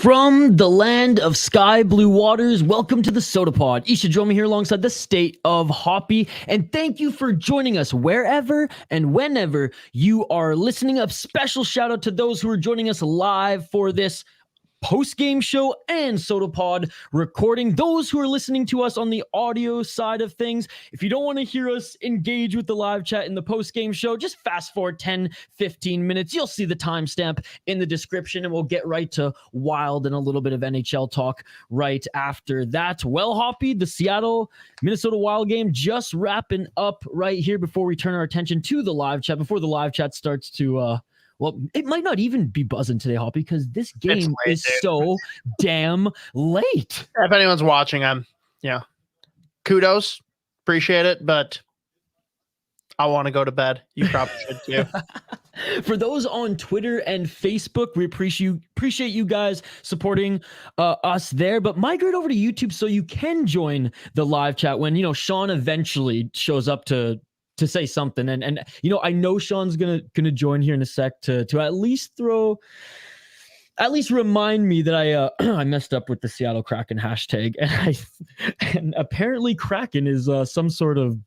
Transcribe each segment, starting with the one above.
From the land of sky blue waters, welcome to the Sota Pod. Isha, join me here alongside the state of hoppy, and thank you for joining us wherever and whenever you are listening. A special shout out to those who are joining us live for this post-game show and Sota Pod recording. Those who are listening to us on the audio side of things, if you don't want to hear us engage with the live chat in the post-game show, just fast forward 10-15 minutes. You'll see the timestamp in the description, and we'll get right to Wild and a little bit of NHL talk right after that. Well, Hoppy, the Seattle Minnesota Wild game just wrapping up right here before we turn our attention to the live chat, before the live chat starts to well, it might not even be buzzing today, Hoppy, because this game is so damn late. If anyone's watching, kudos, appreciate it, but I want to go to bed. You probably should too. For those on Twitter and Facebook, we appreciate you guys supporting us there, but migrate over to YouTube so you can join the live chat when, Sean eventually shows up to say something. And I know Sean's gonna join here in a sec to at least remind me that I messed up with the Seattle Kraken hashtag, and apparently Kraken is some sort of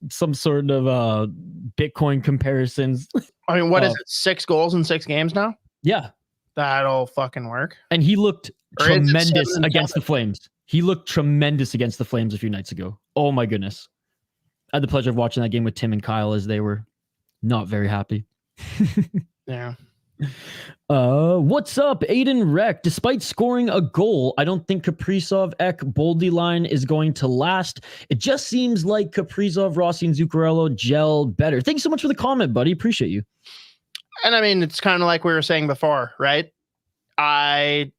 Bitcoin comparisons. I mean, what is it? 6 goals in 6 games now? Yeah, that'll fucking work. And he looked tremendous against the Flames. He looked tremendous against the Flames a few nights ago. Oh my goodness. I had the pleasure of watching that game with Tim and Kyle as they were not very happy. Yeah. What's up, Aiden Reck? Despite scoring a goal, I don't think Kaprizov-Ek-Boldy line is going to last. It just seems like Kaprizov, Rossi, and Zuccarello gel better. Thanks so much for the comment, buddy. Appreciate you. And I mean, it's kind of like we were saying before, right? I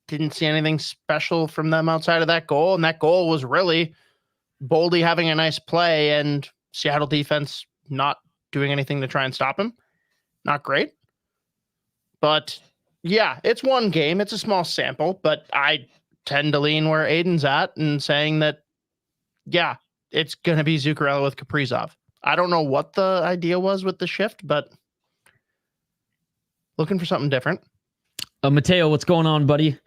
didn't see anything special from them outside of that goal, and that goal was really Boldy having a nice play and Seattle defense not doing anything to try and stop him. Not great. But yeah, it's one game. It's a small sample, but I tend to lean where Aiden's at and saying that, yeah, it's going to be Zuccarello with Kaprizov. I don't know what the idea was with the shift, but looking for something different. Mateo, what's going on, buddy?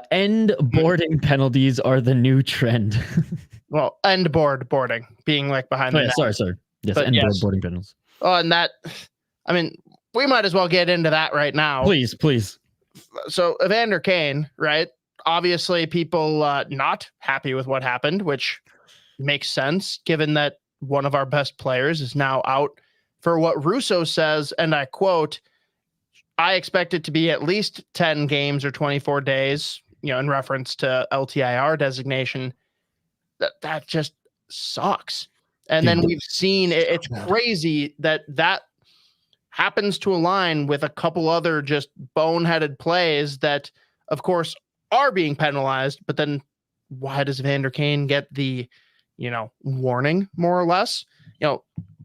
End boarding penalties are the new trend. Well, end boarding being like behind the net. Sorry. Yes, but end boarding penalties. Oh, and that, I mean, we might as well get into that right now. Please. So Evander Kane, right? Obviously people not happy with what happened, which makes sense given that one of our best players is now out for what Russo says, and I quote, I expect it to be at least 10 games or 24 days, in reference to LTIR designation. That just sucks. And then we've seen it's crazy that happens to align with a couple other just boneheaded plays that, of course, are being penalized. But then why does Evander Kane get the, warning, more or less?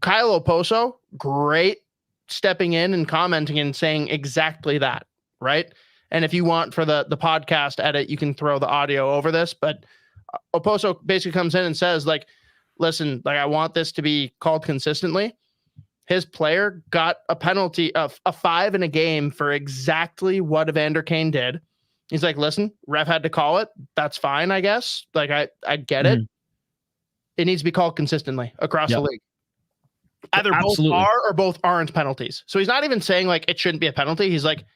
Kyle Oposo, great stepping in and commenting and saying exactly that, right? And if you want for the podcast edit, you can throw the audio over this, but Oposo basically comes in and says, listen, I want this to be called consistently. His player got a penalty of a 5 in a game for exactly what Evander Kane did. He's like, listen, ref had to call it. That's fine, I guess. I get it. It needs to be called consistently across the league. Either both are or both aren't penalties. So he's not even saying it shouldn't be a penalty. He's like,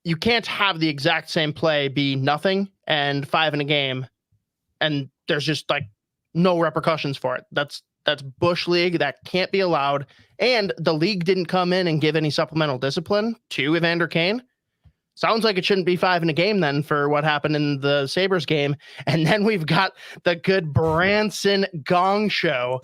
you can't have the exact same play be nothing and 5 in a game, and there's just no repercussions for it. That's Bush League. That can't be allowed. And the league didn't come in and give any supplemental discipline to Evander Kane. Sounds like it shouldn't be 5 in a game then for what happened in the Sabres game. And then we've got the good Branson Gong Show.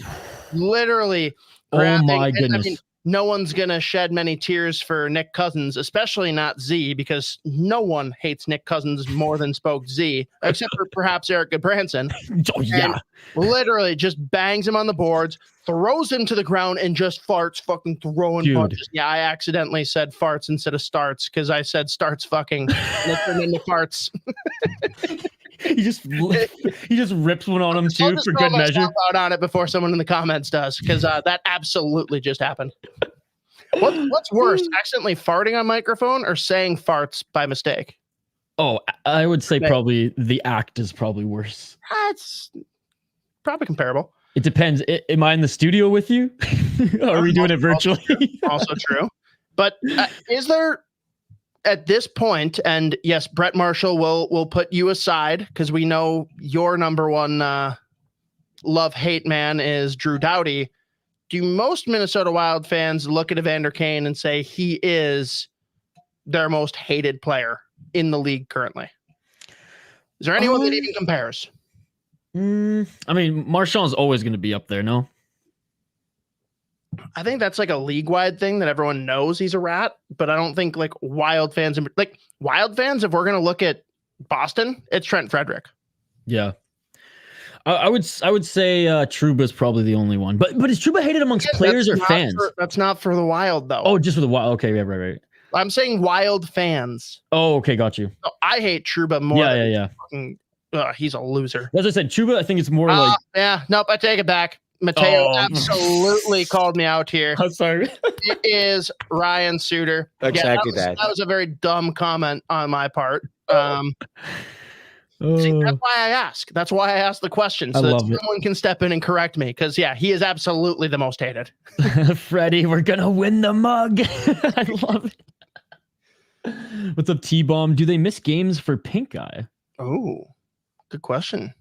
Literally. Oh my goodness. no one's going to shed many tears for Nick Cousins, especially not Z, because no one hates Nick Cousins more than Spoke Z, except for perhaps Eric Goodbranson. Oh, yeah. And literally just bangs him on the boards, throws him to the ground, and just farts fucking throwing punches. Yeah, I accidentally said farts instead of starts because I said starts fucking and it turned into farts. He just rips one on him too for good measure. Out on it before someone in the comments does, because that absolutely just happened. What's worse, accidentally farting on microphone or saying farts by mistake? Oh, I would say probably the act is probably worse. It's probably comparable. It depends. Am I in the studio with you? Or are we doing it virtually? Also true. But is there, at this point, and yes, Brett Marshall will put you aside because we know your number one love-hate man is Drew Doughty. Do most Minnesota Wild fans look at Evander Kane and say he is their most hated player in the league currently? Is there anyone that even compares? I mean, Marchand's always going to be up there, no? I think that's like a league-wide thing that everyone knows he's a rat, but I don't think like Wild fans, if we're going to look at Boston, it's Trent Frederick. Yeah. I would say Trouba's probably the only one. But is Trouba hated amongst players or fans? That's not for the Wild, though. Oh, just for the Wild. Okay, yeah, right. I'm saying Wild fans. Oh, okay, got you. So I hate Trouba more. Yeah. Fucking, he's a loser. As I said, Trouba, I think it's more like... Yeah, nope, I take it back. Mateo absolutely called me out here. I'm sorry. It is Ryan Suter. Exactly that was a very dumb comment on my part. See, that's why I ask. That's why I ask the question, so that someone can step in and correct me. Because he is absolutely the most hated. Freddie, we're gonna win the mug. I love it. What's up, T-Bomb? Do they miss games for pink eye? Oh, good question.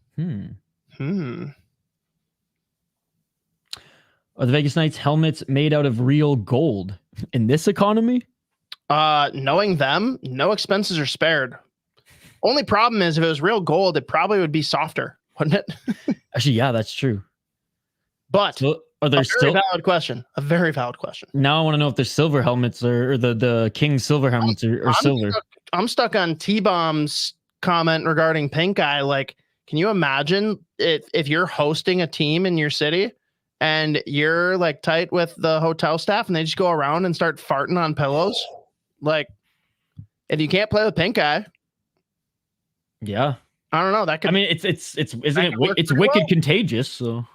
Are the Vegas Knights helmets made out of real gold in this economy? Knowing them, no expenses are spared. Only problem is if it was real gold, it probably would be softer, wouldn't it? Actually, yeah, that's true. But so are there still valid question? A very valid question. Now I want to know if there's silver helmets or the King silver helmets or silver. I'm stuck on T-Bomb's comment regarding pink eye. Like, can you imagine if you're hosting a team in your city and you're like tight with the hotel staff and they just go around and start farting on pillows? Like, if you can't play with pink eye. Yeah. I don't know. That could, I mean, it's wicked contagious. So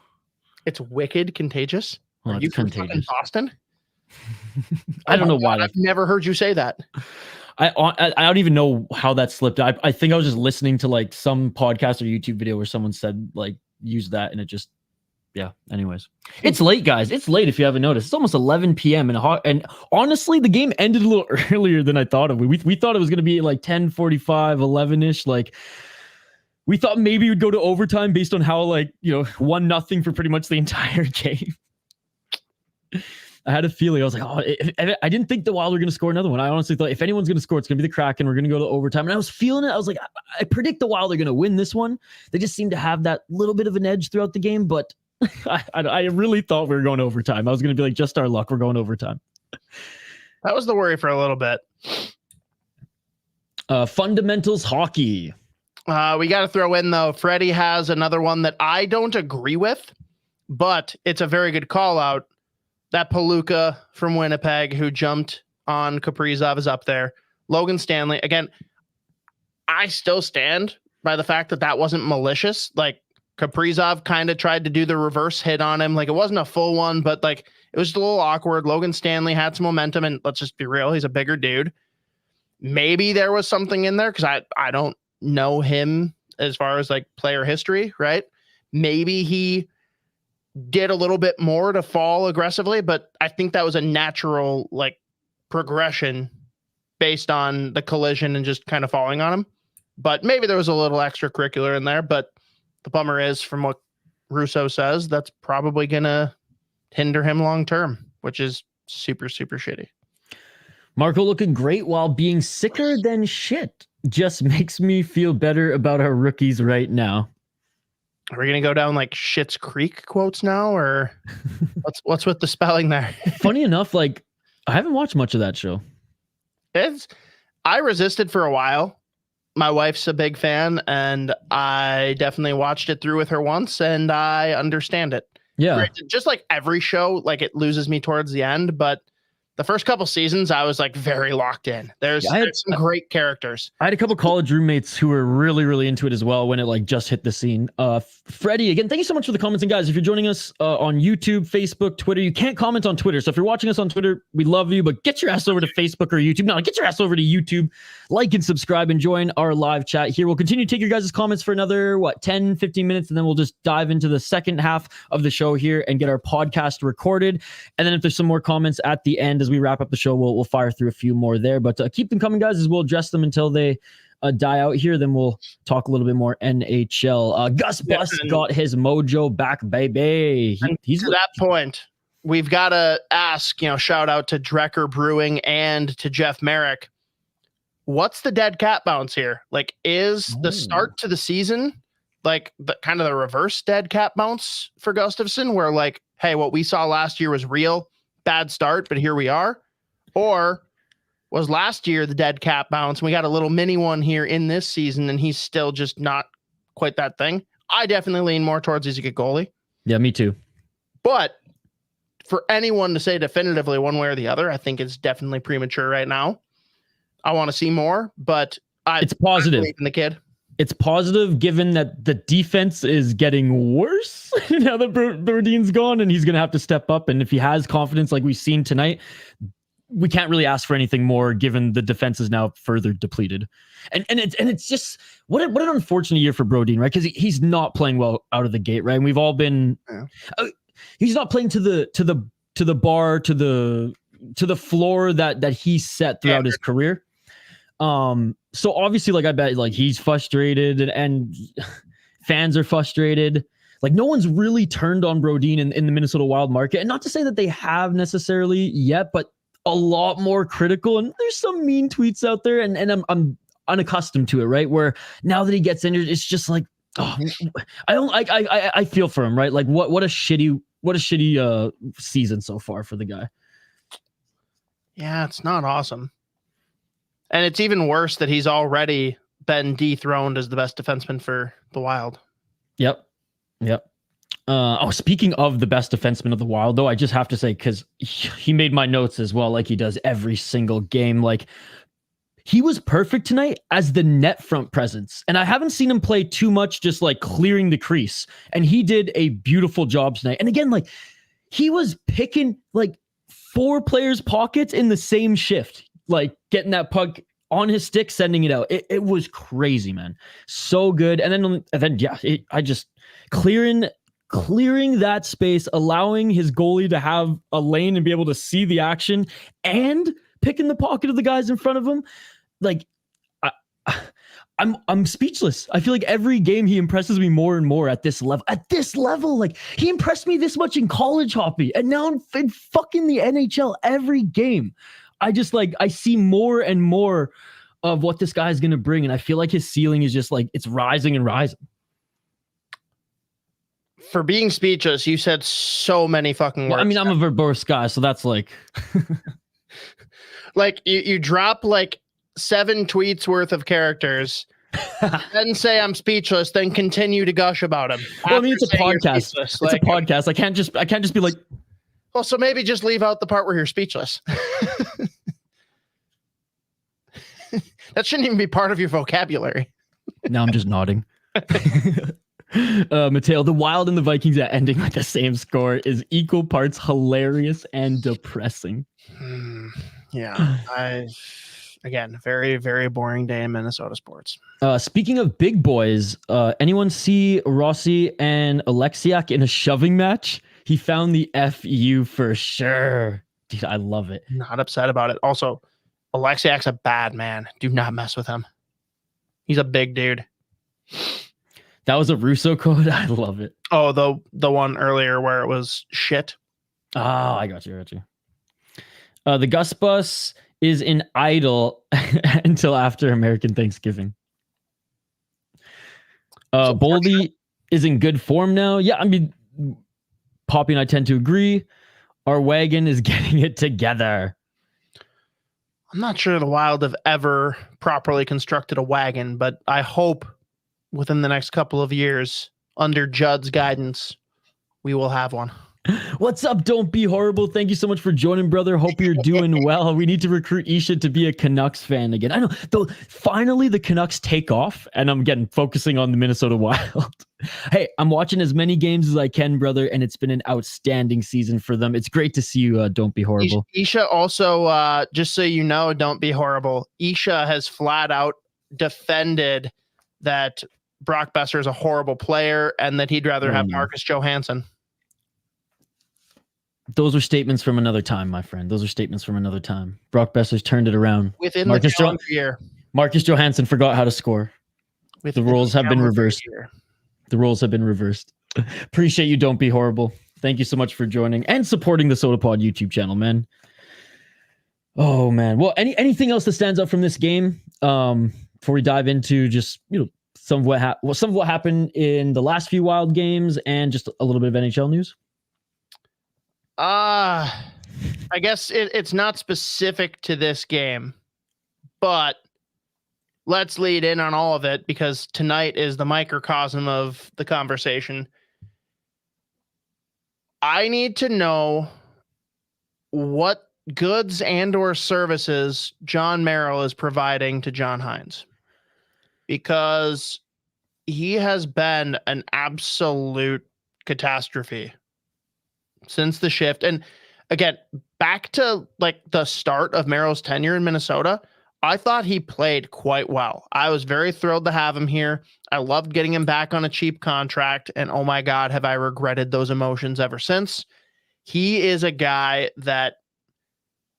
it's wicked contagious. Oh, Are you contagious in Boston? I don't know why. I've never heard you say that. I don't even know how that slipped. I think I was just listening to like some podcast or YouTube video where someone said like use that and it just anyways. It's late, guys. It's late if you haven't noticed. It's almost 11 p.m. and honestly the game ended a little earlier than I thought it would. We thought it was going to be like 10:45, 11ish. Like we thought maybe it would go to overtime based on how 1-0 for pretty much the entire game. I had a feeling. I was like, I didn't think the Wild were going to score another one. I honestly thought if anyone's going to score, it's going to be the Kraken. We're going to go to overtime. And I was feeling it. I was like, I predict the Wild are going to win this one. They just seem to have that little bit of an edge throughout the game. But I really thought we were going to overtime. I was going to be like, just our luck. We're going overtime. That was the worry for a little bit. Fundamentals hockey. We got to throw in, though, Freddie has another one that I don't agree with, but it's a very good call out. That Palooka from Winnipeg who jumped on Kaprizov is up there. Logan Stanley. Again, I still stand by the fact that wasn't malicious. Like, Kaprizov kind of tried to do the reverse hit on him. Like, it wasn't a full one, but like it was a little awkward. Logan Stanley had some momentum, and let's just be real, he's a bigger dude. Maybe there was something in there because I don't know him as far as like player history, right? Maybe he did a little bit more to fall aggressively, but I think that was a natural like progression based on the collision and just kind of falling on him. But maybe there was a little extracurricular in there, but the bummer is, from what Russo says, that's probably going to hinder him long term, which is super, super shitty. Marco looking great while being sicker than shit. Just makes me feel better about our rookies right now. Are we gonna go down like Schitt's Creek quotes now, or what's with the spelling there? Funny enough, like I haven't watched much of that show. I resisted for a while. My wife's a big fan, and I definitely watched it through with her once, and I understand it. Yeah. Just like every show, like it loses me towards the end, but the first couple seasons, I was like very locked in. There's some great characters. I had a couple college roommates who were really, really into it as well when it like just hit the scene. Freddie, again, thank you so much for the comments. And guys, if you're joining us on YouTube, Facebook, Twitter, you can't comment on Twitter. So if you're watching us on Twitter, we love you, but get your ass over to Facebook or YouTube. No, get your ass over to YouTube, like and subscribe and join our live chat here. We'll continue to take your guys' comments for another, 10, 15 minutes. And then we'll just dive into the second half of the show here and get our podcast recorded. And then if there's some more comments at the end, as we wrap up the show, we'll fire through a few more there, but keep them coming, guys, as we'll address them until they die out here. Then we'll talk a little bit more NHL. Gus Bus got his mojo back, baby. He's to that point. We've got to ask, shout out to Drecker Brewing and to Jeff Merrick. What's the dead cat bounce here? Like, is the start to the season like the kind of the reverse dead cat bounce for Gustafsson, where like, hey, what we saw last year was real, bad start, but here we are? Or was last year the dead cat bounce and we got a little mini one here in this season and he's still just not quite that thing? I definitely lean more towards he's a good goalie. Yeah, me too. But for anyone to say definitively one way or the other, I think it's definitely premature right now. I want to see more, but it's positive. In the kid. It's positive given that the defense is getting worse now that Brodin's gone, and he's going to have to step up. And if he has confidence like we've seen tonight, we can't really ask for anything more given the defense is now further depleted. And it's just what an unfortunate year for Brodin, right? Because he's not playing well out of the gate, right? And we've all been he's not playing to the bar, to the floor that he set throughout his career. So obviously, like, I bet like he's frustrated and fans are frustrated. Like, no one's really turned on Brodin in the Minnesota Wild market. And not to say that they have necessarily yet, but a lot more critical. And there's some mean tweets out there, and I'm unaccustomed to it, right? Where now that he gets injured, it's just like, I feel for him, right? Like what a shitty season so far for the guy. Yeah, it's not awesome. And it's even worse that he's already been dethroned as the best defenseman for the Wild. Yep. Speaking of the best defenseman of the Wild, though, I just have to say, because he made my notes as well, like he does every single game. Like, he was perfect tonight as the net front presence. And I haven't seen him play too much, just like clearing the crease. And he did a beautiful job tonight. And again, like, he was picking like 4 players' pockets in the same shift. Like getting that puck on his stick, sending it out. It was crazy, man. So good. And then I just clearing that space, allowing his goalie to have a lane and be able to see the action and picking the pocket of the guys in front of him. Like, I'm speechless. I feel like every game he impresses me more and more at this level. Like, he impressed me this much in college hockey, and now in fucking the NHL every game. I see more and more of what this guy is going to bring. And I feel like his ceiling is just like, it's rising and rising. For being speechless, you said so many fucking words. Well, I mean, I'm a verbose guy, so that's like, like you drop like 7 tweets worth of characters, then say I'm speechless, then continue to gush about him. Well, I mean, it's a podcast. It's a podcast. I can't just be like, well, so maybe just leave out the part where you're speechless. That shouldn't even be part of your vocabulary. Now I'm just nodding. Mateo, the Wild and the Vikings at ending with the same score is equal parts hilarious and depressing. Yeah. Again, very, very boring day in Minnesota sports. Speaking of big boys, anyone see Rossi and Alexiak in a shoving match? He found the FU for sure. Dude, I love it. Not upset about it. Also, Alexiak's a bad man. Do not mess with him. He's a big dude. That was a Russo quote. I love it. Oh, the one earlier where it was shit. Oh, I got you. The Gus Bus is in idle until after American Thanksgiving. Boldy. is in good form now. Yeah, I mean, Poppy and I tend to agree. Our wagon is getting it together. I'm not sure the Wild have ever properly constructed a wagon, but I hope within the next couple of years, under Judd's guidance, we will have one. What's up? Don't be horrible. Thank you so much for joining, brother. Hope you're doing well. We need to recruit Isha to be a Canucks fan again. I know, though. Finally, the Canucks take off, and I'm getting focusing on the Minnesota Wild. Hey, I'm watching as many games as I can, brother, and it's been an outstanding season for them. It's great to see you. Don't be horrible. Isha also, just so you know, don't be horrible. Isha has flat out defended that Brock Besser is a horrible player and that he'd rather have Marcus Johansson. Those are statements from another time, my friend. Those are statements from another time. Brock Besser's turned it around. Within the calendar year. Marcus Johansson forgot how to score. The roles have been reversed. The roles have been reversed. Appreciate you. Don't be horrible. Thank you so much for joining and supporting the Sota Pod YouTube channel, man. Oh, man. Well, anything else that stands out from this game before we dive into just, some of what happened in the last few Wild games and just a little bit of NHL news? I guess it's not specific to this game, but let's lead in on all of it because tonight is the microcosm of the conversation. I need to know what goods and or services John Merrill is providing to John Hynes, because he has been an absolute catastrophe since the shift. And again, back to like the start of Merrill's tenure in Minnesota, I thought he played quite well. I was very thrilled to have him here. I loved getting him back on a cheap contract. And oh my God, have I regretted those emotions ever since. He is a guy that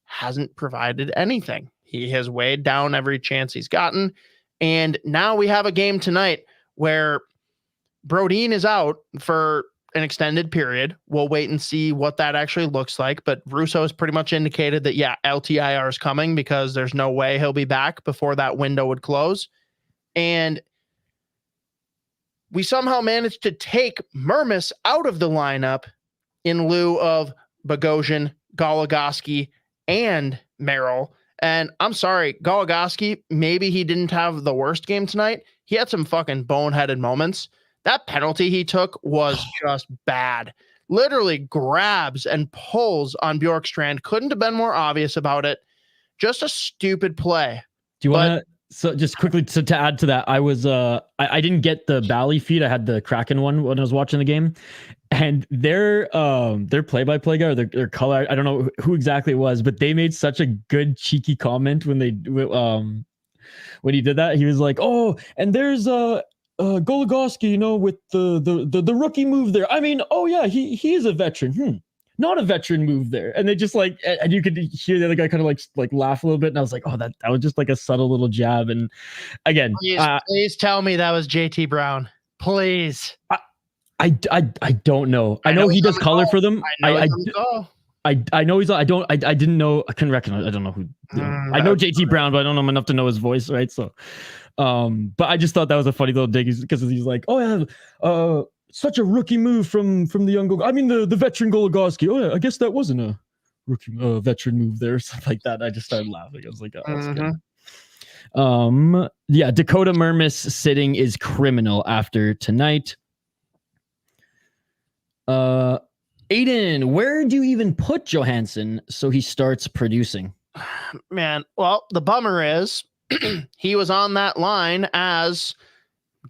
hasn't provided anything. He has weighed down every chance he's gotten. And now we have a game tonight where Brodin is out for an extended period. We'll wait and see what that actually looks like. But Russo has pretty much indicated that, yeah, LTIR is coming because there's no way he'll be back before that window would close. And we somehow managed to take Mermis out of the lineup in lieu of Bogosian, Goligoski, and Merrill. And I'm sorry, Goligoski, maybe he didn't have the worst game tonight. He had some fucking boneheaded moments. That penalty he took was just bad. Literally grabs and pulls on Bjorkstrand. Couldn't have been more obvious about it. Just a stupid play. Do you want to? So just quickly to add to that, I was I didn't get the Bally feed. I had the Kraken one when I was watching the game, and their play-by-play guy or their color, I don't know who exactly it was, but they made such a good cheeky comment when he did that. He was like, "Oh, and there's Goligoski, with the rookie move there. I mean, oh yeah, he is a veteran. Not a veteran move there." And they just and you could hear the other guy kind of like laugh a little bit. And I was like, oh, that was just like a subtle little jab. And again, please tell me that was JT Brown. Please. I don't know. I know he does color for them. I know he's. I didn't know. I couldn't recognize. I don't know who. I know JT Brown, but I don't know him enough to know his voice, right? So, but I just thought that was a funny little dig because he's like, oh yeah, such a rookie move from the young goal. I mean the veteran Goligoski. Oh yeah, I guess that wasn't a rookie veteran move there, or something like that. I just started laughing. I was like, oh, that's good. Yeah, Dakota Mermis sitting is criminal after tonight. Aiden, where do you even put Johansson so he starts producing? Man, well, the bummer is he was on that line as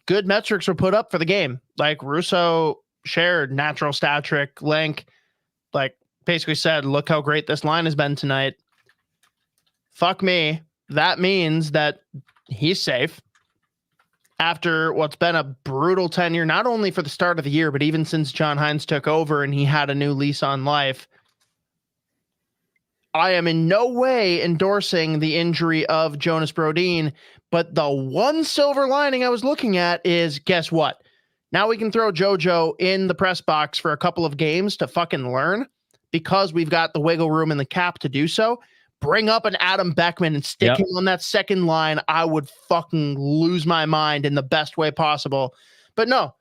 good metrics were put up for the game. Like Russo shared natural stat trick link, like basically said, look how great this line has been tonight. Fuck me. That means that he's safe after what's been a brutal tenure, not only for the start of the year, but even since John Hynes took over and he had a new lease on life. I am in no way endorsing the injury of Jonas Brodin, but the one silver lining I was looking at is, guess what? Now we can throw JoJo in the press box for a couple of games to fucking learn, because we've got the wiggle room in the cap to do so. Bring up an Adam Beckman and stick him on that second line. I would fucking lose my mind in the best way possible. But no,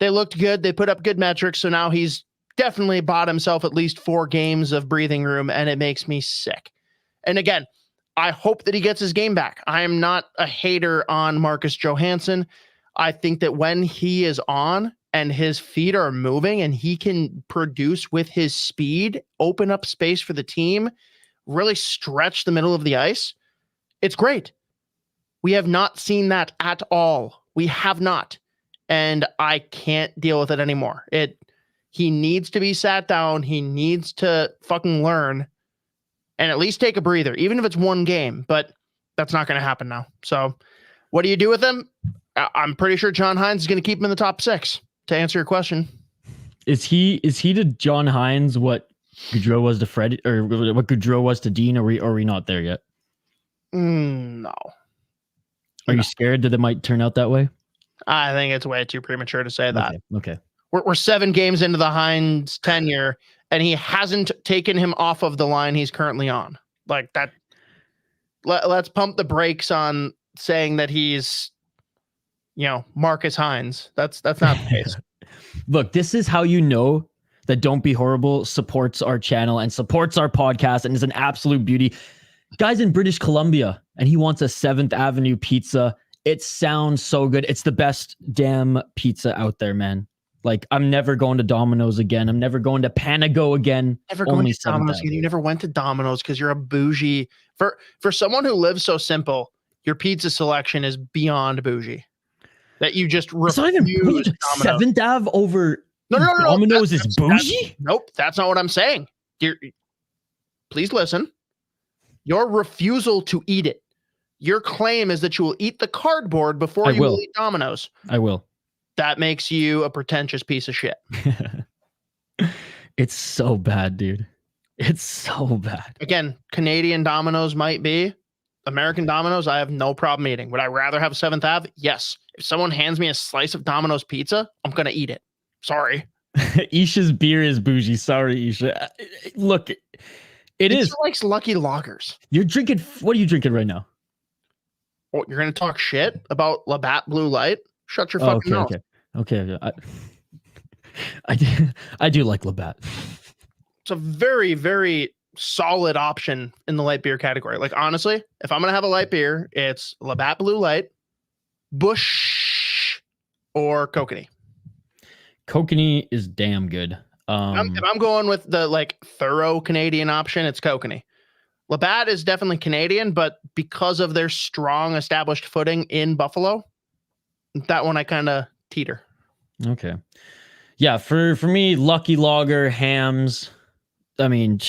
They looked good. They put up good metrics. So now he's definitely bought himself at least 4 games of breathing room, and it makes me sick. And again, I hope that he gets his game back. I am not a hater on Marcus Johansson. I think that when he is on and his feet are moving and he can produce with his speed, open up space for the team, really stretch the middle of the ice, it's great. We have not seen that at all. We have not. And I can't deal with it anymore. He needs to be sat down. He needs to fucking learn and at least take a breather, even if it's one game, but that's not going to happen now. So what do you do with him? I'm pretty sure John Hines is going to keep him in the top 6 to answer your question. Is he to John Hines what Gaudreau was to Freddie, or what Gaudreau was to Dean? Are we not there yet? No. Are you scared that it might turn out that way? I think it's way too premature to say that. Okay. We're 7 games into the Hines tenure, and he hasn't taken him off of the line he's currently on. Like that. Let's pump the brakes on saying that he's, Marcus Hines. That's not the case. Look, this is how you know that Don't Be Horrible supports our channel and supports our podcast and is an absolute beauty. Guy's in British Columbia, and he wants a 7th Avenue pizza. It sounds so good. It's the best damn pizza out there, man. Like, I'm never going to Domino's again. I'm never going to Panago again. Never going to Domino's again. You never went to Domino's because you're a bougie. For someone who lives so simple, your pizza selection is beyond bougie. That you just refuse Domino's. 7th Ave over no. Domino's is bougie? Nope, that's not what I'm saying. Please listen. Your refusal to eat it. Your claim is that you will eat the cardboard before you will eat Domino's. I will. That makes you a pretentious piece of shit. It's so bad, dude. It's so bad. Again, Canadian Domino's might be. American Domino's, I have no problem eating. Would I rather have 7th Ave? Yes. If someone hands me a slice of Domino's pizza, I'm going to eat it. Sorry. Isha's beer is bougie. Sorry, Isha. Look, Isha likes Lucky Lagers. You're drinking. What are you drinking right now? Oh, you're going to talk shit about Labatt Blue Light? Shut your fucking mouth. Okay. I do like Labatt. It's a very, very solid option in the light beer category. Like, honestly, if I'm going to have a light beer, it's Labatt Blue Light, Busch, or Kokanee. Kokanee is damn good. If I'm going with the thorough Canadian option, it's Kokanee. Labatt is definitely Canadian, but because of their strong established footing in Buffalo, that one I kind of teeter. Okay. Yeah, for me, Lucky Lager, Hams, I mean,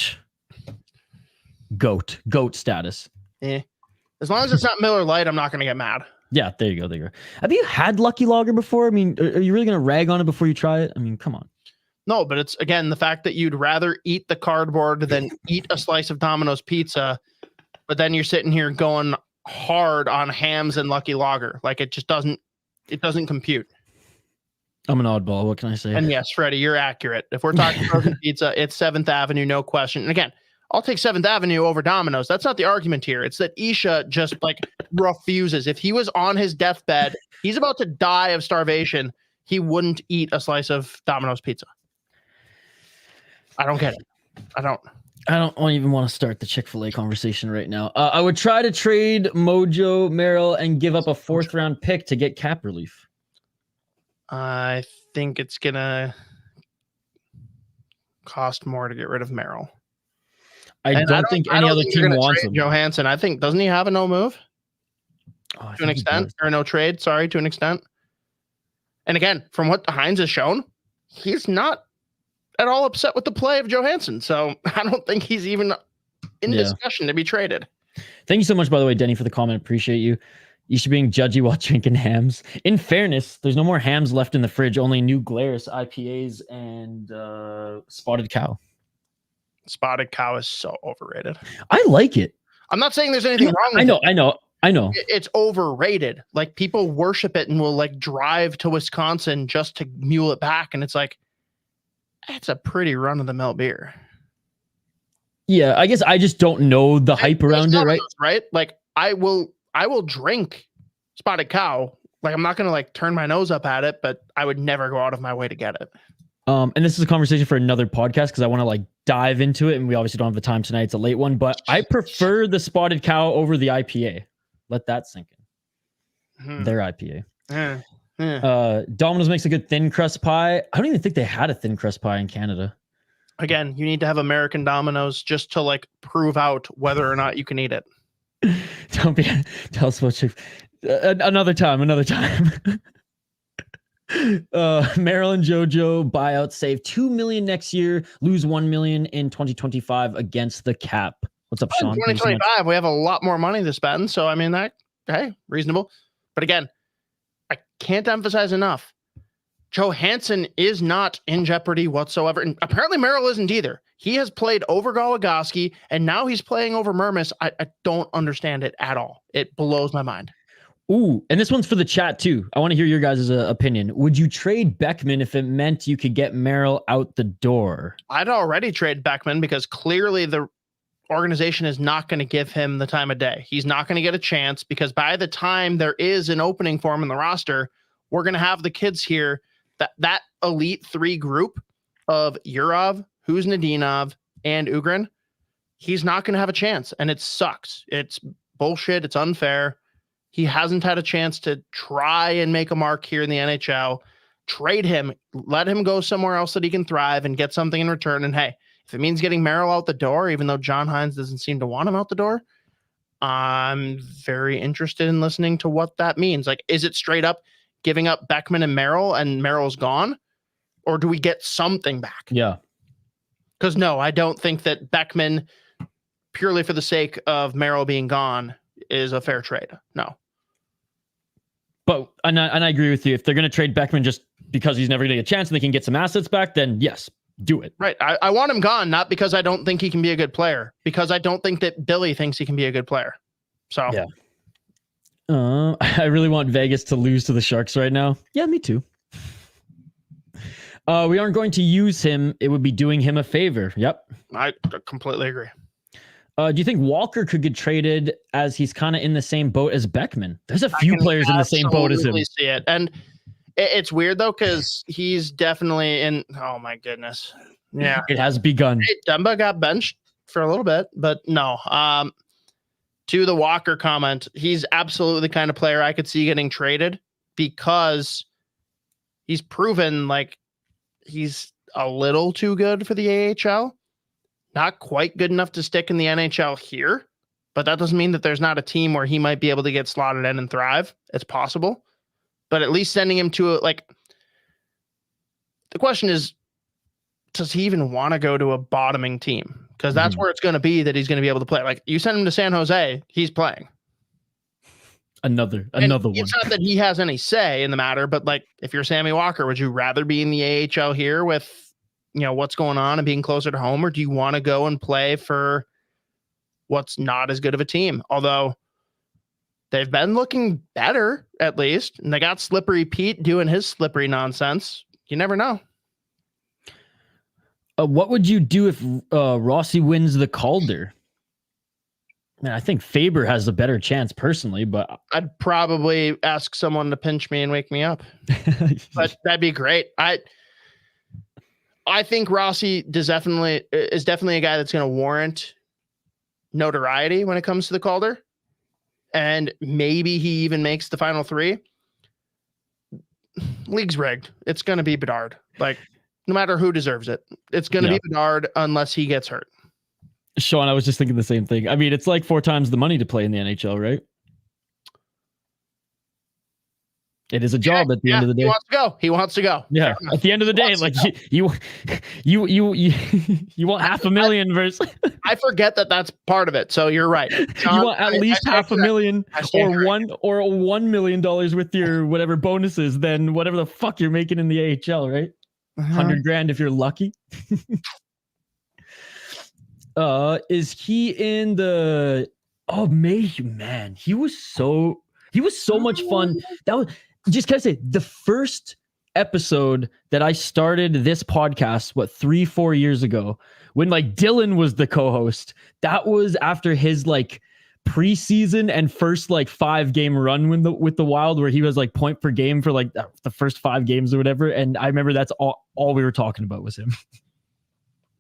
goat status. As long as it's not Miller Lite, I'm not going to get mad. Yeah, there you go. Have you had Lucky Lager before? I mean, are you really going to rag on it before you try it? I mean, come on. No, but it's, again, the fact that you'd rather eat the cardboard than eat a slice of Domino's pizza, but then you're sitting here going hard on Hams and Lucky Lager. Like, it just doesn't compute. I'm an oddball. What can I say? And yes, Freddie, you're accurate. If we're talking frozen pizza, it's 7th Avenue, no question. And again, I'll take 7th Avenue over Domino's. That's not the argument here. It's that Isha just refuses. If he was on his deathbed, he's about to die of starvation, he wouldn't eat a slice of Domino's pizza. I don't get it. I don't even want to start the Chick-fil-A conversation right now. I would try to trade Mojo Merrill and give up a 4th round pick to get cap relief. I think it's going to cost more to get rid of Merrill. I don't think any other team wants him. Johansson, I think, doesn't he have a no move? To an extent, or no trade, sorry, to an extent. And again, from what Hines has shown, he's not at all upset with the play of Johansson. So I don't think he's even in discussion to be traded. Thank you so much, by the way, Denny, for the comment. Appreciate you. You should be being judgy while drinking Hams. In fairness, there's no more Hams left in the fridge, only New Glarus IPAs and Spotted Cow. Spotted Cow is so overrated. I like it. I'm not saying there's anything wrong with it. I know. It's overrated. Like, people worship it and will drive to Wisconsin just to mule it back. And it's it's a pretty run-of-the-mill beer. Yeah, I guess I just don't know the hype around it, right? Right? Like, I will drink Spotted Cow Like, I'm not going to like turn my nose up at it, but I would never go out of my way to get it. And this is a conversation for another podcast because I want to like dive into it, and we obviously don't have the time tonight. It's a late one, but I prefer the Spotted Cow over the IPA. Let that sink in. Their IPA. Domino's makes a good thin crust pie. I don't even think they had a thin crust pie in Canada. Again, you need to have American Domino's just to like prove out whether or not you can eat it. Tell us what you. Another time. Maryland JoJo buyout, save $2 million next year, lose $1 million in 2025 against the cap. What's up, Sean? 2025, we have a lot more money to spend. So I mean, that reasonable. But again, I can't emphasize enough. Johansson is not in jeopardy whatsoever. And apparently Merrill isn't either. He has played over Goligoski, and now he's playing over Mermis. I don't understand it at all. It blows my mind. Ooh, and this one's for the chat too. I want to hear your guys' opinion. Would you trade Beckman if it meant you could get Merrill out the door? I'd already trade Beckman because clearly the organization is not going to give him the time of day. He's not going to get a chance because by the time there is an opening for him in the roster, we're going to have the kids here. That elite three group of Yurov, Huznadinov, and Ugrin, he's not going to have a chance, and it sucks. It's bullshit. It's unfair. He hasn't had a chance to try and make a mark here in the NHL. Trade him. Let him go somewhere else that he can thrive and get something in return. And hey, if it means getting Merrill out the door, even though John Hines doesn't seem to want him out the door, I'm very interested in listening to what that means. Like, is it straight up giving up Beckman and Merrill's gone? Or do we get something back? Yeah. Because no, I don't think that Beckman, purely for the sake of Merrill being gone, is a fair trade. No. But, and I agree with you. If they're going to trade Beckman just because he's never going to get a chance and they can get some assets back, then yes, do it. Right. I want him gone, not because I don't think he can be a good player, because I don't think that Billy thinks he can be a good player. So yeah. I really want Vegas to lose to the Sharks right now. Yeah, me too. We aren't going to use him. It would be doing him a favor. Yep. I completely agree. Do you think Walker could get traded as he's kind of in the same boat as Beckman? There's a few players in the same boat as him. See it. And it's weird though, because he's definitely in. Oh my goodness. Yeah. It has begun. Hey, Dumba got benched for a little bit, but no. To the Walker comment, he's absolutely the kind of player I could see getting traded because he's proven like he's a little too good for the AHL. Not quite good enough to stick in the NHL here, but that doesn't mean that there's not a team where he might be able to get slotted in and thrive. It's possible, but at least sending him to the question is, does he even want to go to a bottoming team? Because that's where it's going to be that he's going to be able to play. Like, you send him to San Jose, he's playing. Another one. It's not that he has any say in the matter, but like, if you're Sammy Walker, would you rather be in the AHL here with, what's going on and being closer to home, or do you want to go and play for what's not as good of a team? Although they've been looking better, at least, and they got Slippery Pete doing his slippery nonsense. You never know. What would you do if Rossi wins the Calder? Man, I think Faber has a better chance personally, but I'd probably ask someone to pinch me and wake me up. But that'd be great. I think Rossi is definitely a guy that's going to warrant notoriety when it comes to the Calder, and maybe he even makes the final three. League's rigged. It's going to be Bedard. Like, no matter who deserves it, it's going to be Bedard unless he gets hurt. Sean, I was just thinking the same thing. I mean, it's like 4 times the money to play in the NHL, right? It is a job at the end of the day. He wants to go. Yeah. At the end of the day, like you want $500,000 versus. I forget that that's part of it. So you're right. John, you want at least $500,000 or $1 million with your whatever bonuses than whatever the fuck you're making in the AHL, right? $100,000 if you're lucky. Is he in the? Oh, man, he was so much fun. That was. Just can I say, the first episode that I started this podcast, 3-4 years ago, when like Dylan was the co-host, that was after his like preseason and first like 5-game run with the Wild where he was like point per game for like the first 5 games or whatever. And I remember that's all we were talking about was him.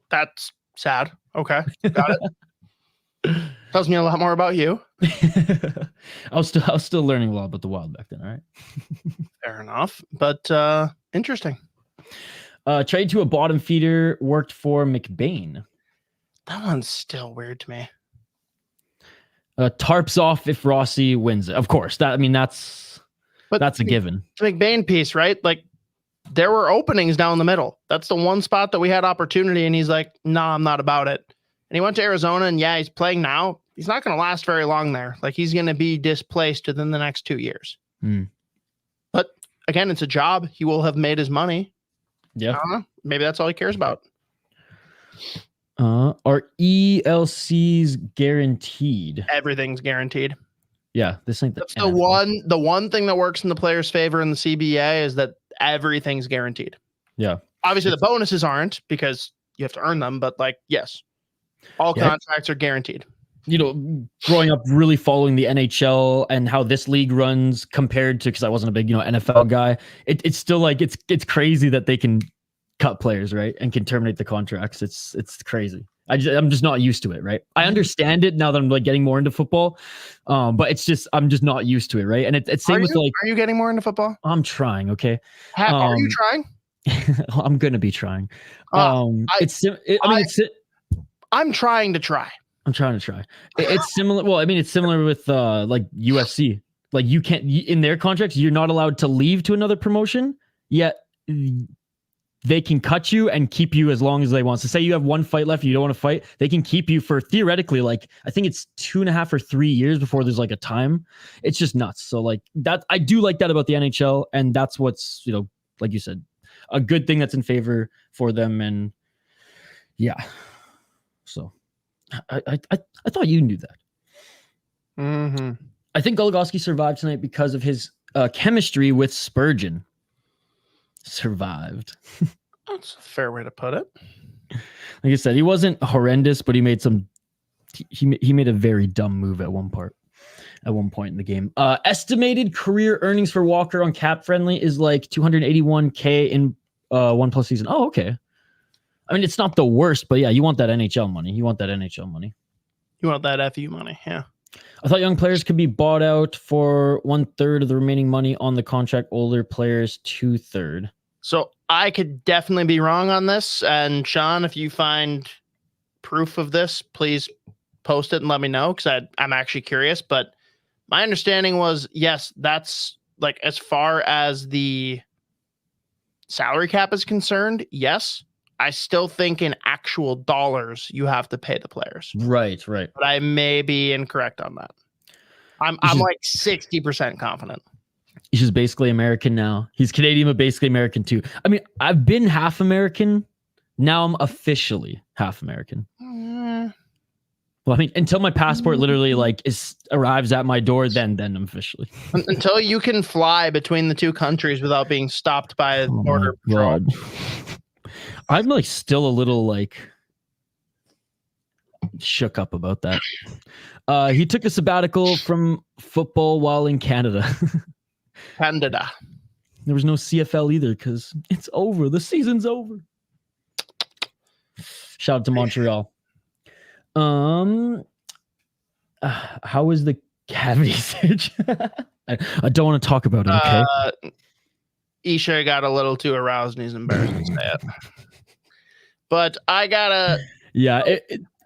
That's sad. Okay. Got it. Tells me a lot more about you. I was still learning a lot about the Wild back then. All right. Fair enough. But interesting. Trade to a bottom feeder, worked for McBain. That one's still weird to me. Tarps off if Rossi wins it. Of course. That's a given. The McBain piece, right? Like, there were openings down the middle. That's the one spot that we had opportunity, and he's like, "Nah, I'm not about it." And he went to Arizona, and yeah, he's playing now. He's not going to last very long there. Like, he's going to be displaced within the next 2 years. But again, it's a job. He will have made his money. Yeah. Maybe that's all he cares about. Are ELCs guaranteed? Everything's guaranteed. Yeah, this ain't That's the one thing that works in the player's favor in the CBA is that everything's guaranteed. Yeah. Obviously, the bonuses aren't because you have to earn them, but like, yes, all contracts are guaranteed. You know, growing up really following the NHL and how this league runs compared to, because I wasn't a big, NFL guy, it's still like it's crazy that they can cut players, right? And can terminate the contracts. It's crazy. I'm just not used to it, right? I understand it now that I'm like getting more into football, but I'm just not used to it, right? And it's same with like. Are you getting more into football? I'm trying. Okay. Are you trying? I'm gonna be trying. I'm trying to try. I'm trying to try. It's similar. Well, I mean, it's similar with like UFC. Like you can't in their contracts, you're not allowed to leave to another promotion. Yet they can cut you and keep you as long as they want. So say you have one fight left, you don't want to fight, they can keep you for theoretically, like I think it's 2.5 or 3 years before there's like a time. It's just nuts. So like that, I do like that about the NHL, and that's what's, like you said, a good thing that's in favor for them. And yeah, so I thought you knew that. Mm-hmm. I think Goligoski survived tonight because of his chemistry with Spurgeon. Survived. That's a fair way to put it. Like I said, he wasn't horrendous, but he made he made a very dumb move at one point in the game. Estimated career earnings for Walker on Cap Friendly is like $281K in 1+ season. Oh, okay. I mean, it's not the worst, but yeah, you want that NHL money. You want that FU money. Yeah. I thought young players could be bought out for 1/3 of the remaining money on the contract. Older players 2/3. So I could definitely be wrong on this. And Sean, if you find proof of this, please post it and let me know, because I'm actually curious. But my understanding was, yes, that's like as far as the salary cap is concerned. Yes. I still think in actual dollars, you have to pay the players. Right. But I may be incorrect on that. I'm like 60% confident. He's just basically American now. He's Canadian, but basically American too. I mean, I've been half American. Now I'm officially half American. Well, I mean, until my passport literally arrives at my door, then I'm officially. Until you can fly between the two countries without being stopped by border patrol. I'm like still a little shook up about that. He took a sabbatical from football while in Canada. Canada. There was no CFL either because it's over. The season's over. Shout out to Montreal. How is the cavity search? I don't want to talk about it. Okay. Isha got a little too aroused and he's embarrassed to say it. But I gotta. Yeah,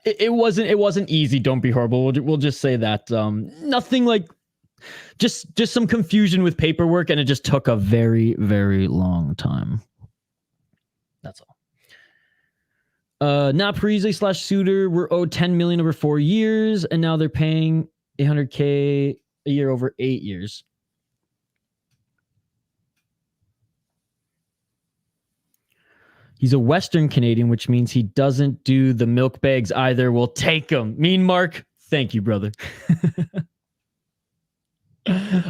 it wasn't easy. Don't be horrible. We'll just say that. Nothing like just some confusion with paperwork, and it just took a very, very long time. That's all. Now Parise / Suter were owed $10 million over 4 years, and now they're paying $800K a year over 8 years. He's a Western Canadian, which means he doesn't do the milk bags either. We'll take him. Mean Mark, thank you, brother.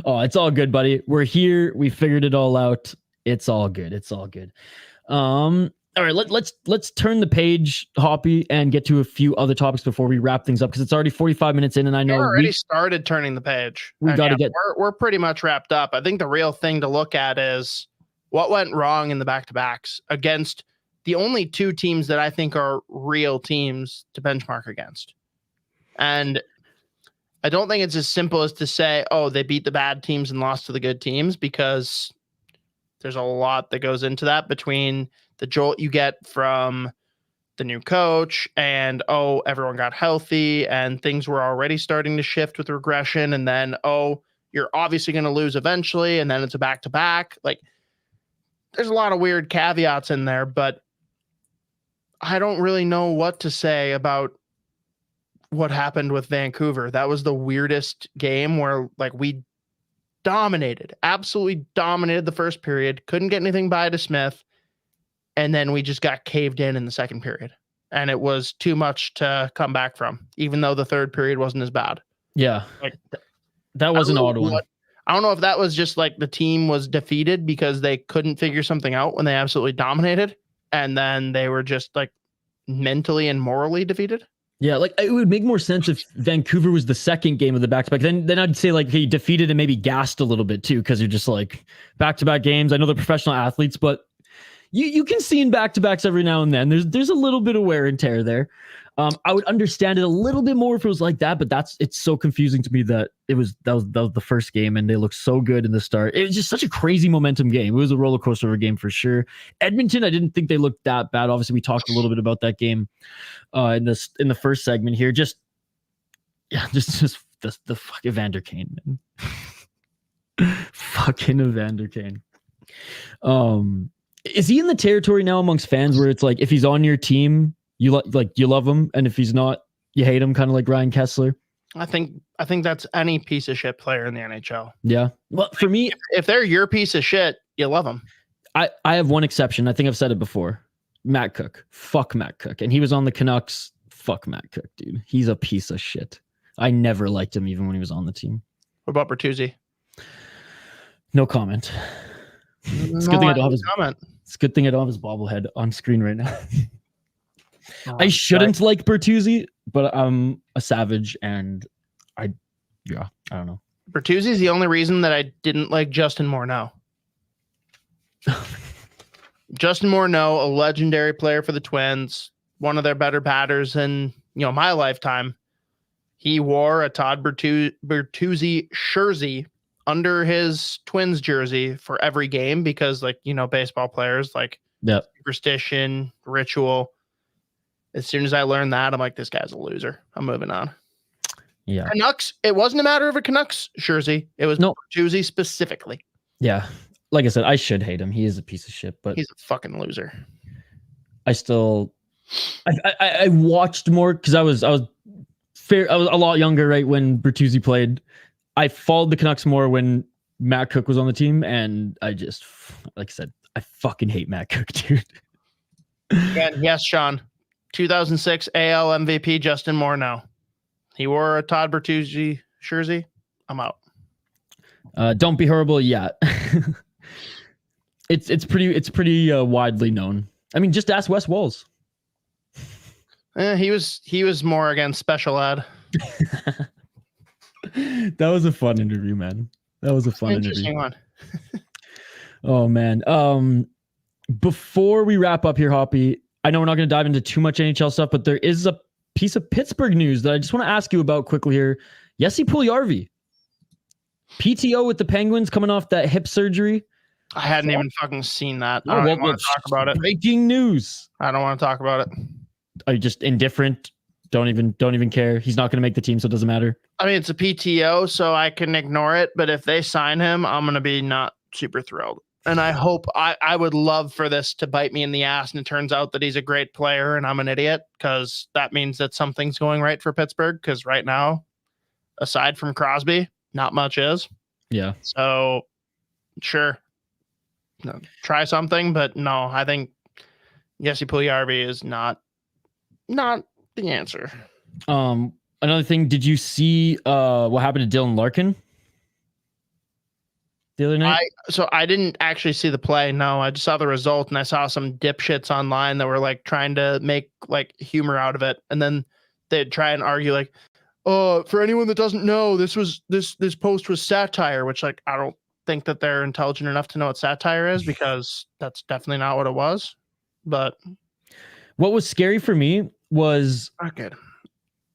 Oh, it's all good, buddy. We're here. We figured it all out. It's all good. All right, let's turn the page, Hoppy, and get to a few other topics before we wrap things up, because it's already 45 minutes in, and I know we already started turning the page. We got to get. We're pretty much wrapped up. I think the real thing to look at is what went wrong in the back-to-backs against the only two teams that I think are real teams to benchmark against. And I don't think it's as simple as to say, oh, they beat the bad teams and lost to the good teams, because there's a lot that goes into that, between the jolt you get from the new coach and, oh, everyone got healthy and things were already starting to shift with regression. And then, oh, you're obviously going to lose eventually. And then it's a back-to-back. Like, there's a lot of weird caveats in there, but I don't really know what to say about what happened with Vancouver. That was the weirdest game where, like, we absolutely dominated the first period, couldn't get anything by to Smith, and then we just got caved in the second period. And it was too much to come back from, even though the third period wasn't as bad. Yeah. Like, that was an odd one. I don't know if that was just like the team was defeated because they couldn't figure something out when they absolutely dominated, and then they were just like mentally and morally defeated. Yeah, like, it would make more sense if Vancouver was the second game of the back-to-back. Then I'd say, like, he defeated and maybe gassed a little bit too, because you're just like, back-to-back games. I know they're professional athletes, but you can see in back-to-backs every now and then. There's a little bit of wear and tear there. I would understand it a little bit more if it was like that, but it's so confusing to me that that was the first game and they looked so good in the start. It was just such a crazy momentum game. It was a roller coaster of a game for sure. Edmonton, I didn't think they looked that bad. Obviously, we talked a little bit about that game in the first segment here. Just the fucking Evander Kane, man. Fucking Evander Kane. Is he in the territory now amongst fans where it's like, if he's on your team, you love him, and if he's not, you hate him, kind of like Ryan Kessler? I think that's any piece of shit player in the NHL. Yeah. Well, for me, if they're your piece of shit, you love them. I have one exception. I think I've said it before. Matt Cook. Fuck Matt Cook. And he was on the Canucks. Fuck Matt Cook, dude. He's a piece of shit. I never liked him even when he was on the team. What about Bertuzzi? No comment. It's a good thing I don't have his comment. It's a good thing I don't have his bobblehead on screen right now. I shouldn't like Bertuzzi, but I'm a savage, and I don't know. Bertuzzi is the only reason that I didn't like Justin Morneau. Justin Morneau, a legendary player for the Twins, one of their better batters in my lifetime. He wore a Todd Bertuzzi jersey under his Twins jersey for every game because, baseball players, superstition, ritual. As soon as I learned that, I'm like, this guy's a loser. I'm moving on. Yeah. Canucks, it wasn't a matter of a Canucks jersey. It was Bertuzzi specifically. Yeah. Like I said, I should hate him. He is a piece of shit, but he's a fucking loser. I watched more because I was a lot younger, right, when Bertuzzi played. I followed the Canucks more when Matt Cook was on the team, and I just, like I said, I fucking hate Matt Cook, dude. And yes, Sean. 2006 AL MVP Justin Morneau. He wore a Todd Bertuzzi jersey. I'm out. Don't be horrible yet. It's pretty widely known. I mean, just ask Wes Walls. He was more against special ed. That was a fun interview, man. That was a fun interesting interview. Oh man. Before we wrap up here, Hoppy, I know we're not going to dive into too much NHL stuff, but there is a piece of Pittsburgh news that I just want to ask you about quickly here. Jesse Puljujarvi, PTO with the Penguins, coming off that hip surgery. I hadn't even fucking seen that. I don't want to talk about it. Breaking news. I don't want to talk about it. Are you just indifferent? Don't even care. He's not going to make the team, so it doesn't matter. I mean, it's a PTO, so I can ignore it. But if they sign him, I'm going to be not super thrilled. And I hope I would love for this to bite me in the ass. And it turns out that he's a great player and I'm an idiot, because that means that something's going right for Pittsburgh. Because right now, aside from Crosby, not much is. Yeah. So sure. No, try something, but no, I think Jesse Puljujarvi is not the answer. Another thing, did you see what happened to Dylan Larkin? the other night? So I didn't actually see the play. No, I just saw the result, and I saw some dipshits online that were like trying to make like humor out of it, and then they'd try and argue like, "Oh, for anyone that doesn't know, this post was satire," which like I don't think that they're intelligent enough to know what satire is, because that's definitely not what it was. But what was scary for me was not good.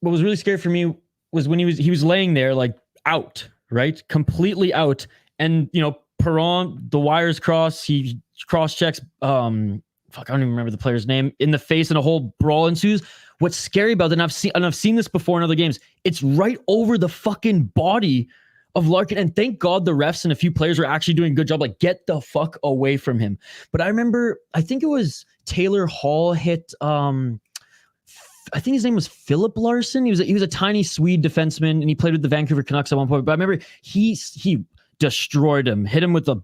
What was really scary for me was when he was laying there like out, right, completely out. And, Perron, the wires cross, he cross checks, I don't even remember the player's name, in the face, and a whole brawl ensues. What's scary about that, and I've seen this before in other games, it's right over the fucking body of Larkin. And thank God the refs and a few players were actually doing a good job, like, get the fuck away from him. But I remember, I think it was Taylor Hall hit, I think his name was Philip Larson. He was a tiny Swede defenseman, and he played with the Vancouver Canucks at one point. But I remember he destroyed him, hit him with a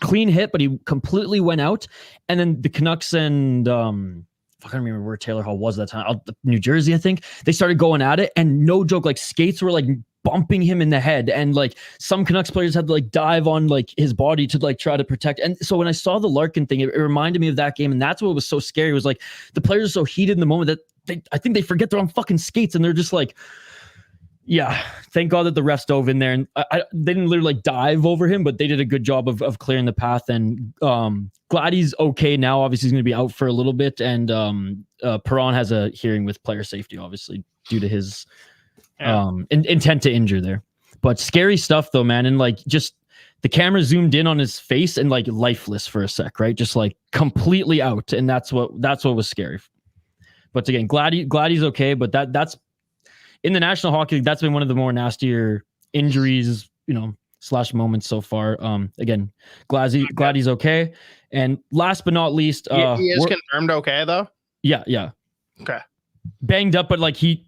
clean hit, but he completely went out. And then the Canucks and I don't remember where Taylor Hall was at that time. New Jersey, I think. They started going at it, and no joke, like skates were like bumping him in the head, and like some Canucks players had to like dive on like his body to like try to protect. And so when I saw the Larkin thing, it reminded me of that game, and that's what was so scary. It was like the players are so heated in the moment that I think they forget they're on fucking skates, and they're just like, yeah, thank God that the refs dove in there, and they didn't literally like dive over him, but they did a good job of clearing the path. And glad he's okay now. Obviously, he's going to be out for a little bit, and Perron has a hearing with player safety, obviously, due to his intent to injure there. But scary stuff, though, man. And like, just the camera zoomed in on his face and like lifeless for a sec, right? Just like completely out, and that's what was scary. But again, glad he's okay. But that's in the National Hockey League, that's been one of the more nastier injuries, / moments so far. Again, glad he's okay. And last but not least, he is confirmed okay though. Yeah. Okay. Banged up, but like he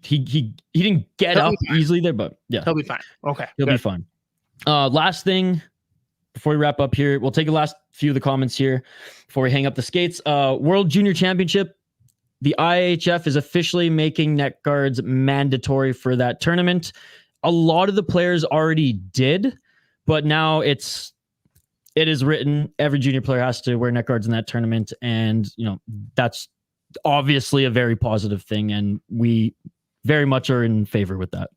didn't get up easily there, but yeah, he'll be fine. Okay, he'll be fine. Last thing before we wrap up here, we'll take the last few of the comments here before we hang up the skates. World Junior Championship. The IHF is officially making net guards mandatory for that tournament. A lot of the players already did, but now it is written every junior player has to wear net guards in that tournament, and that's obviously a very positive thing, and we very much are in favor with that.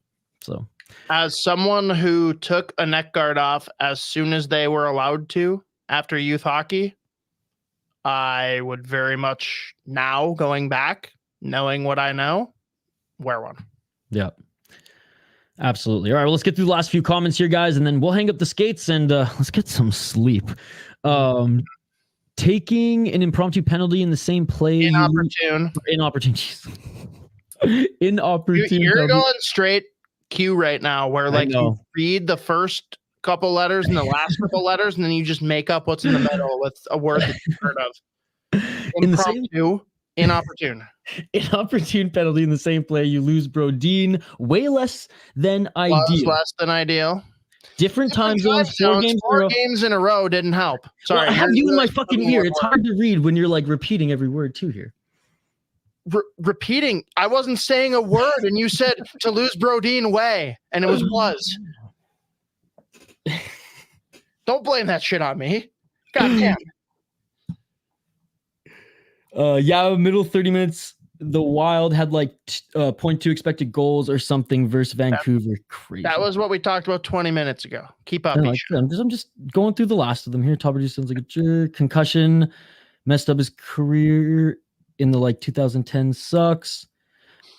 So, as someone who took a net guard off as soon as they were allowed to after youth hockey, I would very much now, going back, knowing what I know, wear one. Yeah, absolutely. All right, well, let's get through the last few comments here, guys, and then we'll hang up the skates and let's get some sleep. Taking an impromptu penalty in the same play. Inopportune. You're going straight Q right now, where like you read the first couple letters and the last couple letters, and then you just make up what's in the middle with a word that you've heard of. Inopportune. Inopportune penalty in the same play. You lose Brodin. Way less than ideal. Less than ideal. Different time zones. Four games in a row didn't help. Sorry. Well, I have you in my fucking ear. It's hard to read when you're like repeating every word too here. Repeating. I wasn't saying a word, and you said to lose Brodin way, and it was. Don't blame that shit on me. God damn. Middle 30 minutes. The Wild had like 0.2 expected goals or something versus Vancouver. Crazy. That was what we talked about 20 minutes ago. Keep up. I'm just going through the last of them here. Topper just sounds like a jerk. Concussion messed up his career in the 2010s. Sucks.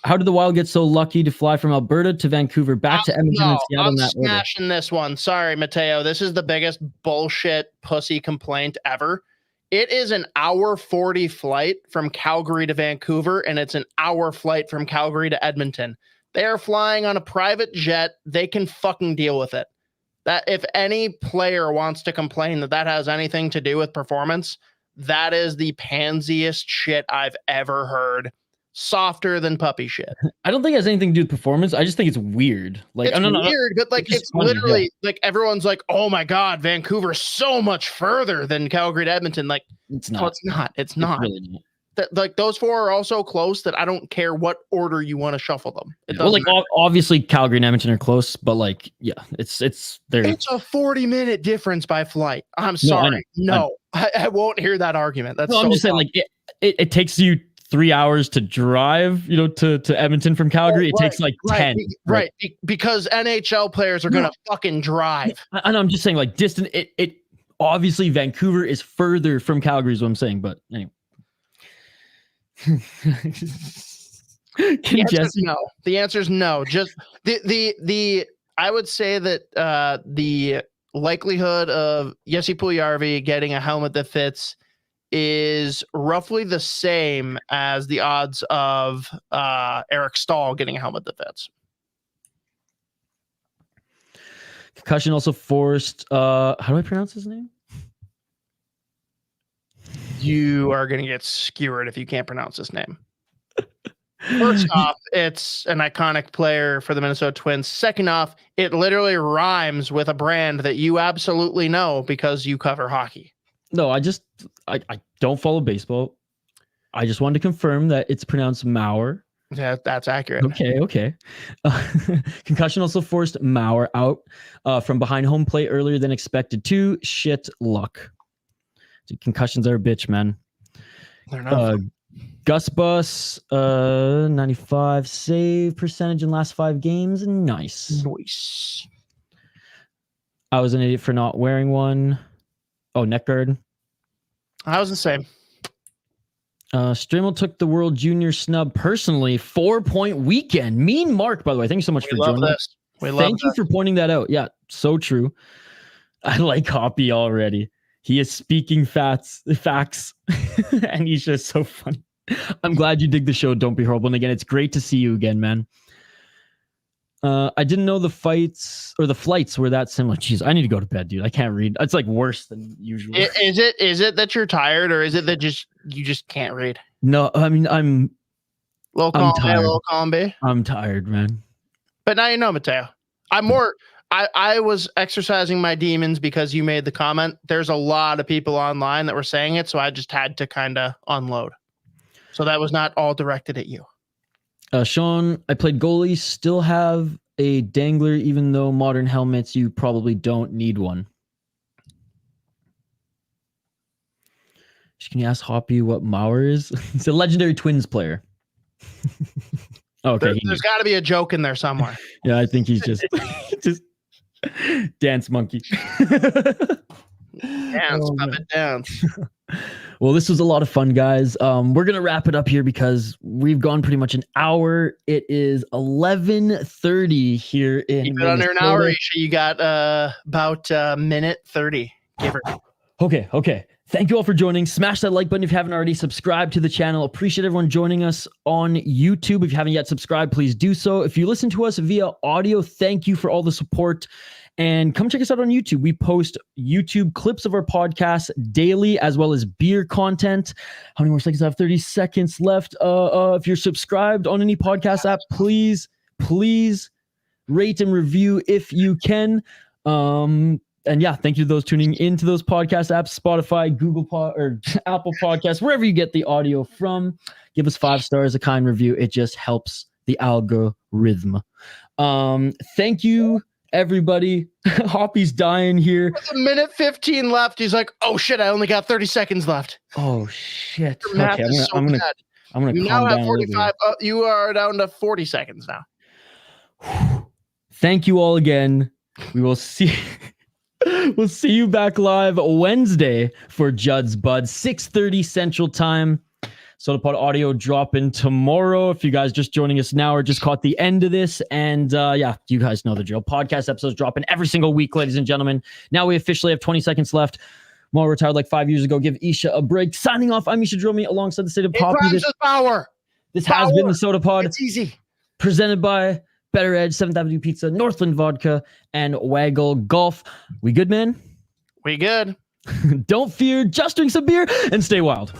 How did the Wild get so lucky to fly from Alberta to Vancouver back to Edmonton and Seattle? I'm smashing this one. Sorry, Mateo. This is the biggest bullshit pussy complaint ever. It is an hour 40 flight from Calgary to Vancouver, and it's an hour flight from Calgary to Edmonton. They are flying on a private jet. They can fucking deal with it. That if any player wants to complain that has anything to do with performance, that is the pansiest shit I've ever heard. Softer than puppy shit. I don't think it has anything to do with performance. I just think it's weird. Like, it's weird, but like it's funny, literally like everyone's like, "Oh my god, Vancouver's so much further than Calgary to Edmonton." Like, it's not. No, it's not. It's not. Really not. Like those 4 are all so close that I don't care what order you want to shuffle them. Well, like obviously Calgary and Edmonton are close, but like, yeah, it's there. It's a 40-minute difference by flight. I'm sorry. I won't hear that argument. That's I'm just saying, like it takes you 3 hours to drive, to Edmonton from Calgary. It takes like 10. Right. Because NHL players are gonna fucking drive. And I'm just saying, like, distance. It obviously Vancouver is further from Calgary, is what I'm saying. But anyway. The answer is no. Just the I would say that the likelihood of Jesse Puljujarvi getting a helmet that fits is roughly the same as the odds of Eric Stahl getting a helmet that fits. Concussion also forced how do I pronounce his name? You are going to get skewered if you can't pronounce his name. First off, it's an iconic player for the Minnesota Twins. Second off, it literally rhymes with a brand that you absolutely know because you cover hockey. No, I don't follow baseball. I just wanted to confirm that it's pronounced Mauer. Yeah, that's accurate. Okay. Concussion also forced Mauer out from behind home plate earlier than expected too. Shit luck. Concussions are a bitch, man. They're not. Gus Bus, 95 save percentage in last 5 games. Nice. I was an idiot for not wearing one. Oh, neck guard. I was the same. Strimmel took the World Junior snub personally. 4-point weekend. Mean Mark, by the way. Thank you so much for joining us. Thank you for pointing that out. Yeah, so true. I like Hoppy already. He is speaking facts, and he's just so funny. I'm glad you dig the show. Don't be horrible. And again, it's great to see you again, man. I didn't know the flights were that similar. Jeez, I need to go to bed, dude. I can't read. It's like worse than usual. Is it that you're tired, or is it that you just can't read? No, I mean I'm tired. Little column B. I'm tired, man. But now you know, Mateo. I was exercising my demons because you made the comment. There's a lot of people online that were saying it, so I just had to kind of unload. So that was not all directed at you. Sean, I played goalie, still have a dangler, even though modern helmets, you probably don't need one. Can you ask Hoppy what Mauer is? He's a legendary Twins player. Okay. There's got to be a joke in there somewhere. Yeah, I think he's just dance monkey. Dance. Well, this was a lot of fun, guys. We're gonna wrap it up here because we've gone pretty much an hour. It is 11:30 here in. You've been under an hour. You got about minute 30. Give her. Okay. Thank you all for joining. Smash that like button if you haven't already. Subscribe to the channel. Appreciate everyone joining us on YouTube. If you haven't yet subscribed, please do so. If you listen to us via audio, thank you for all the support. And come check us out on YouTube. We post YouTube clips of our podcast daily, as well as beer content. How many more seconds? I have 30 seconds left. If you're subscribed on any podcast app, please rate and review if you can. And yeah, thank you to those tuning into those podcast apps, Spotify, Google or Apple Podcasts, wherever you get the audio from. Give us 5 stars, a kind review. It just helps the algorithm. Thank you, everybody. Hoppy's dying here. With a minute 15 left. He's like, oh shit, I only got 30 seconds left. Oh shit. Okay, I'm gonna you now have 45. You are down to 40 seconds now. Thank you all again. We will see. We'll see you back live Wednesday for Judd'z Budz, 6:30 Central Time. Sota Pod audio dropping tomorrow. If you guys just joining us now or just caught the end of this, and yeah, you guys know the drill. Podcast episodes dropping every single week, ladies and gentlemen. Now we officially have 20 seconds left. Maul retired like 5 years ago. Give Isha a break. Signing off. I'm Isha Dromi alongside the State of Poppy. This has been the Sota Pod. It's easy. Presented by Better Edge, 7th Avenue Pizza, Northland Vodka, and Waggle Golf. We good, man? We good. Don't fear, just drink some beer and stay wild.